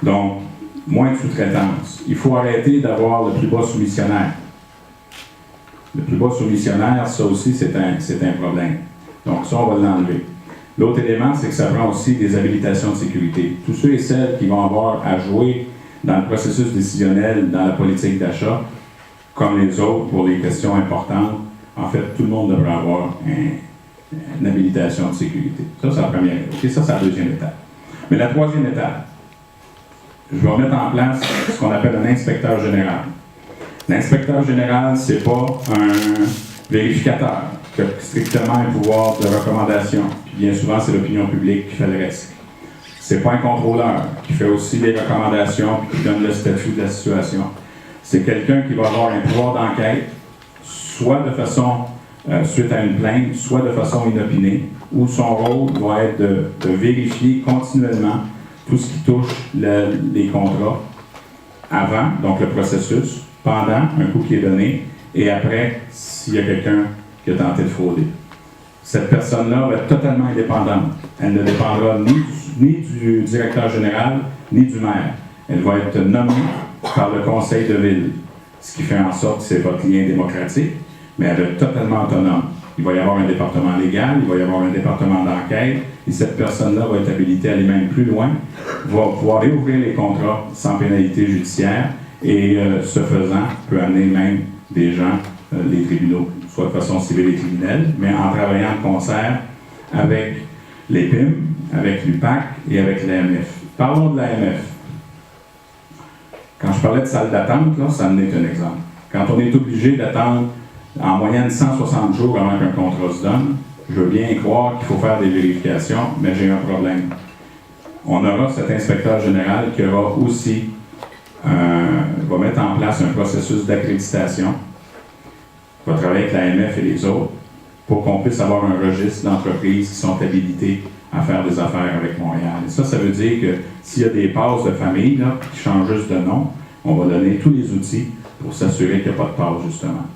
Speaker 2: Donc, moins de sous-traitance. Il faut arrêter d'avoir le plus bas soumissionnaire. Le plus bas soumissionnaire, ça aussi, c'est un problème. Donc, ça, on va l'enlever. L'autre élément, c'est que ça prend aussi des habilitations de sécurité. Tous ceux et celles qui vont avoir à jouer dans le processus décisionnel, dans la politique d'achat, comme les autres, pour les questions importantes, en fait, tout le monde devrait avoir une habilitation de sécurité. Ça, c'est la première étape. Okay, ça, c'est la deuxième étape. Mais la troisième étape, je vais mettre en place ce qu'on appelle un inspecteur général. L'inspecteur général, ce n'est pas un vérificateur qui a strictement un pouvoir de recommandation. Puis bien souvent, c'est l'opinion publique qui fait le reste. Ce n'est pas un contrôleur qui fait aussi des recommandations et qui donne le statut de la situation. C'est quelqu'un qui va avoir un pouvoir d'enquête, soit de façon suite à une plainte, soit de façon inopinée, où son rôle va être de vérifier continuellement tout ce qui touche les contrats avant, donc le processus, pendant un coup qui est donné, et après, s'il y a quelqu'un qui a tenté de frauder. Cette personne-là va être totalement indépendante. Elle ne dépendra ni du directeur général, ni du maire. Elle va être nommée par le conseil de ville, ce qui fait en sorte que c'est votre lien démocratique, mais elle est totalement autonome. Il va y avoir un département légal, il va y avoir un département d'enquête, et cette personne-là va être habilitée à aller même plus loin, va pouvoir réouvrir les contrats sans pénalité judiciaire, et ce faisant, peut amener même des gens, les tribunaux, soit de façon civile et criminelle, mais en travaillant de concert avec les PIM, avec l'UPAC et avec l'AMF. Parlons de l'AMF. Quand je parlais de salle d'attente, là, ça en est un exemple. Quand on est obligé d'attendre en moyenne 160 jours avant qu'un contrat se donne, je veux bien croire qu'il faut faire des vérifications, mais j'ai un problème. On aura cet inspecteur général qui aura aussi va mettre en place un processus d'accréditation, va travailler avec l'AMF et les autres pour qu'on puisse avoir un registre d'entreprises qui sont habilitées à faire des affaires avec Montréal. Et ça veut dire que s'il y a des passes de famille là, qui changent juste de nom, on va donner tous les outils pour s'assurer qu'il n'y a pas de passe, justement.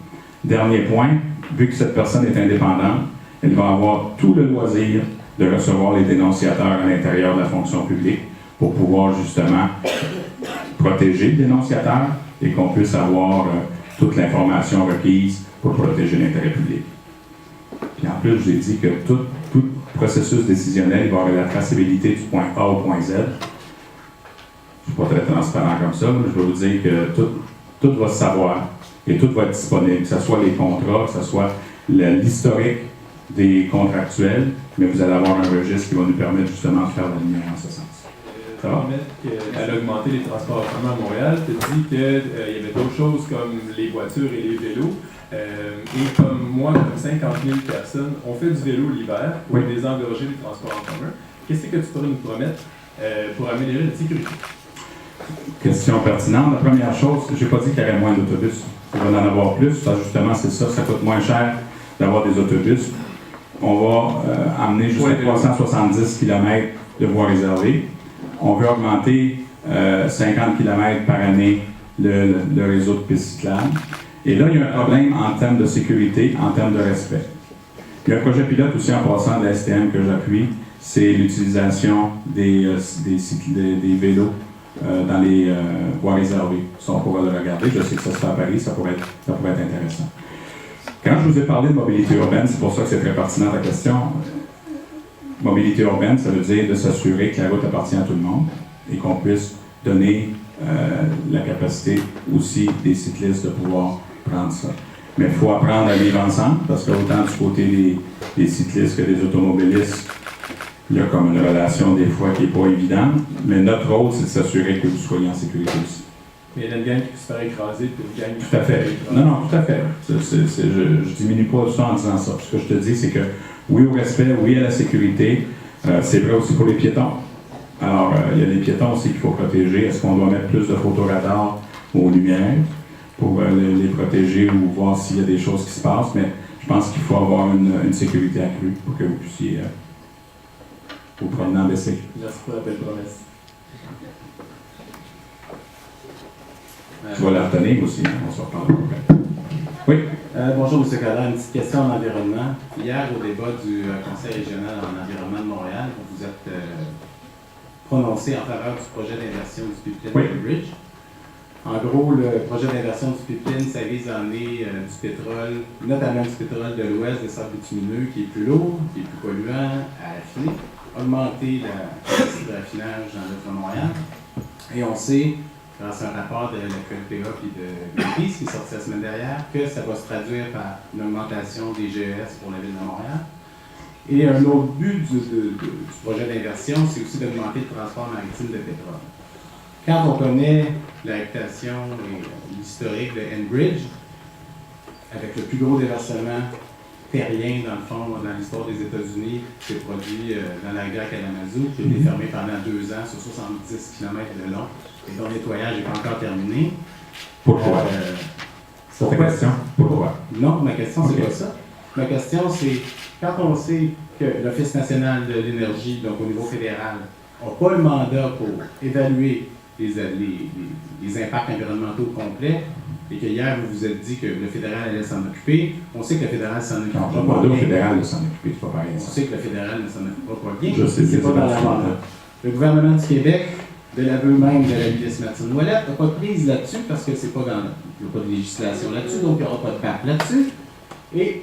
Speaker 2: Dernier point, vu que cette personne est indépendante, elle va avoir tout le loisir de recevoir les dénonciateurs à l'intérieur de la fonction publique pour pouvoir justement protéger le dénonciateur et qu'on puisse avoir toute l'information requise pour protéger l'intérêt public. Puis en plus, je vous ai dit que tout processus décisionnel, il va y avoir la traçabilité du point A au point Z. Je ne suis pas très transparent comme ça, mais je vais vous dire que tout va se savoir et tout va être disponible, que ce soit les contrats, que ce soit l'historique des contractuels, mais vous allez avoir un registre qui va nous permettre justement de faire la lumière en ce sens.
Speaker 10: Ça va permettre qu'elle a augmenté les transports en commun à Montréal. Tu as dit qu'il y avait d'autres choses comme les voitures et les vélos. Et comme moi, comme 50 000 personnes, on fait du vélo l'hiver pour désengorger les transports en commun. Qu'est-ce que tu pourrais nous promettre pour améliorer la sécurité?
Speaker 2: Question pertinente. La première chose, je n'ai pas dit qu'il y aurait moins d'autobus. Il va en avoir plus. Ça, justement, c'est ça. Ça coûte moins cher d'avoir des autobus. On va amener jusqu'à 370 km de voies réservées. On veut augmenter 50 km par année le réseau de pistes cyclables. Et là, il y a un problème en termes de sécurité, en termes de respect. Il y a un projet pilote aussi en passant de la STM que j'appuie, c'est l'utilisation des vélos dans les voies réservées. Ça, on pourra le regarder. Je sais que ça se fait à Paris, ça pourrait être intéressant. Quand je vous ai parlé de mobilité urbaine, c'est pour ça que c'est très pertinent ta question. Mobilité urbaine, ça veut dire de s'assurer que la route appartient à tout le monde et qu'on puisse donner la capacité aussi des cyclistes de pouvoir prendre ça. Mais il faut apprendre à vivre ensemble parce qu'autant du côté des cyclistes que des automobilistes, il y a comme une relation des fois qui n'est pas évidente, mais notre rôle, c'est de s'assurer que vous soyez en sécurité aussi.
Speaker 10: Mais il y a une gang qui se fait écraser, puis une gang qui
Speaker 2: tout à fait. Non, tout à fait. Je diminue pas ça en disant ça. Ce que je te dis, c'est que oui au respect, oui à la sécurité. C'est vrai aussi pour les piétons. Alors, il y a les piétons aussi qu'il faut protéger. Est-ce qu'on doit mettre plus de photoradars aux lumières pour les protéger ou voir s'il y a des choses qui se passent? Mais je pense qu'il faut avoir une sécurité accrue pour que vous puissiez vous promener en bicycle.
Speaker 10: Merci pour la belle promesse.
Speaker 2: Tu vas la retenir aussi, hein, on se reparle après. Oui?
Speaker 11: Bonjour, M. Coderre. Une petite question en environnement. Hier, au débat du Conseil régional en environnement de Montréal, vous vous êtes prononcé en faveur du projet d'inversion du pipeline de Bridge. En gros, le projet d'inversion du pipeline, ça vise à emmener du pétrole, notamment du pétrole de l'ouest, des sables bitumineux, qui est plus lourd, qui est plus polluant, à raffiner, augmenter la capacité de raffinage dans l'Ouest de Montréal. Et on sait, grâce à un rapport de la QLPA et de Greenpeace qui est sorti la semaine dernière, que ça va se traduire par une augmentation des GES pour la ville de Montréal. Et un autre but du projet d'inversion, c'est aussi d'augmenter le transport maritime de pétrole. Quand on connaît la réputation et l'historique de Enbridge, avec le plus gros déversement terrien, dans le fond, dans l'histoire des États-Unis, qui s'est produit dans la rivière Kalamazoo, qui a été fermé pendant 2 ans sur 70 km de long, et dont le nettoyage n'est pas encore terminé.
Speaker 2: Pourquoi? C'est ta question? Pourquoi?
Speaker 11: Non, ma question, c'est pas ça. Ma question, c'est, quand on sait que l'Office national de l'énergie, donc au niveau fédéral, n'a pas le mandat pour évaluer les impacts environnementaux complets, et que hier, vous vous êtes dit que le fédéral allait s'en occuper, on sait que le fédéral s'en occupe
Speaker 2: pas bien.
Speaker 11: Non,
Speaker 2: le mandat fédéral de s'en occuper, c'est pas pareil.
Speaker 11: On sait que le fédéral ne s'en occupe pas bien.
Speaker 2: Je sais,
Speaker 11: c'est pas dans la mandat. Le gouvernement du Québec, de l'aveu même de la ministre Martine Ouellette, n'a pas de prise là-dessus parce que c'est pas dans, il n'y a pas de législation là-dessus, donc il n'y aura pas de BAP là-dessus. Et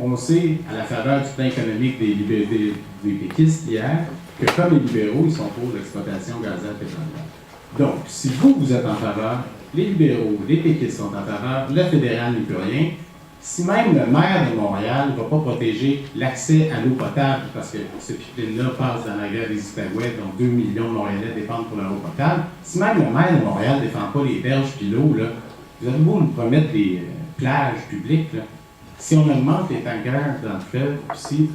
Speaker 11: on sait, à la faveur du plan économique des péquistes hier, que comme les libéraux, ils sont pour l'exploitation gazière pétrolière. Donc, si vous êtes en faveur, les libéraux, les péquistes sont en faveur, le fédéral n'y peut rien. Si même le maire de Montréal ne va pas protéger l'accès à l'eau potable, parce que ce pipeline-là passe dans la rivière des Outaouais, dont 2 millions de Montréalais dépendent pour leur eau potable, si même le maire de Montréal ne défend pas les berges puis l'eau, là, vous avez beau nous promettre des plages publiques, là, si on augmente les tankers dans le fleuve, si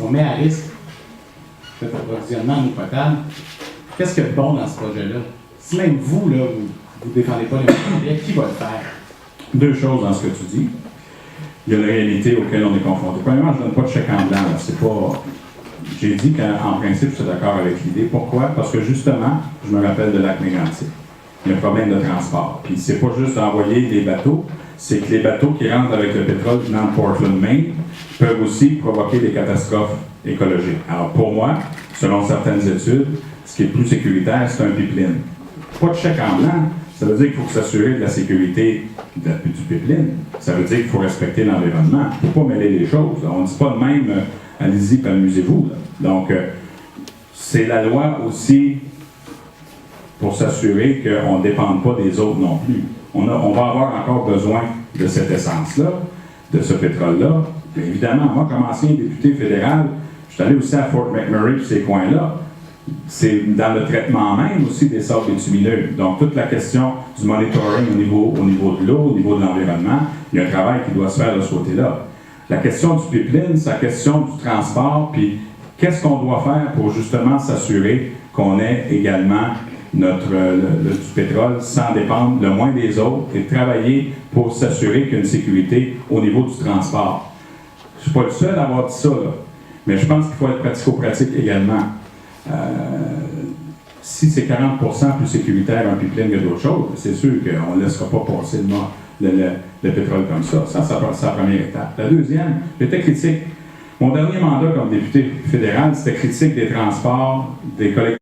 Speaker 11: on met à risque cet approvisionnement en eau potable, qu'est-ce qu'il y a de bon dans ce projet-là? Si même vous, là, vous ne défendez pas les Montréalais, qui va le faire?
Speaker 2: 2 choses dans ce que tu dis. Il y a une réalité auquel on est confronté. Premièrement, je ne donne pas de chèque en blanc. C'est pas... J'ai dit qu'en principe, je suis d'accord avec l'idée. Pourquoi? Parce que justement, je me rappelle de lac Mégantic. Il y a un problème de transport. Puis c'est pas juste d'envoyer des bateaux, c'est que les bateaux qui rentrent avec le pétrole dans Portland, Maine, peuvent aussi provoquer des catastrophes écologiques. Alors pour moi, selon certaines études, ce qui est plus sécuritaire, c'est un pipeline. Pas de chèque en blanc. Ça veut dire qu'il faut s'assurer de la sécurité du pipeline. Ça veut dire qu'il faut respecter l'environnement. Il ne faut pas mêler les choses. On ne dit pas de même allez-y et amusez-vous. Donc, c'est la loi aussi pour s'assurer qu'on ne dépende pas des autres non plus. On va avoir encore besoin de cette essence-là, de ce pétrole-là. Bien évidemment, moi, comme ancien député fédéral, je suis allé aussi à Fort McMurray, ces coins-là. C'est dans le traitement même aussi des sables bitumineux. Donc, toute la question du monitoring au niveau de l'eau, au niveau de l'environnement, il y a un travail qui doit se faire de ce côté-là. La question du pipeline, c'est la question du transport, puis qu'est-ce qu'on doit faire pour justement s'assurer qu'on ait également du pétrole sans dépendre le moins des autres et travailler pour s'assurer qu'il y a une sécurité au niveau du transport. Je ne suis pas le seul à avoir dit ça, là, mais je pense qu'il faut être pratico-pratique également. Si c'est 40% plus sécuritaire un pipeline que d'autres choses, c'est sûr qu'on ne laissera pas passer le pétrole comme ça. Ça, c'est la première étape. La deuxième, j'étais critique. Mon dernier mandat comme député fédéral, c'était critique des transports, des collectivités.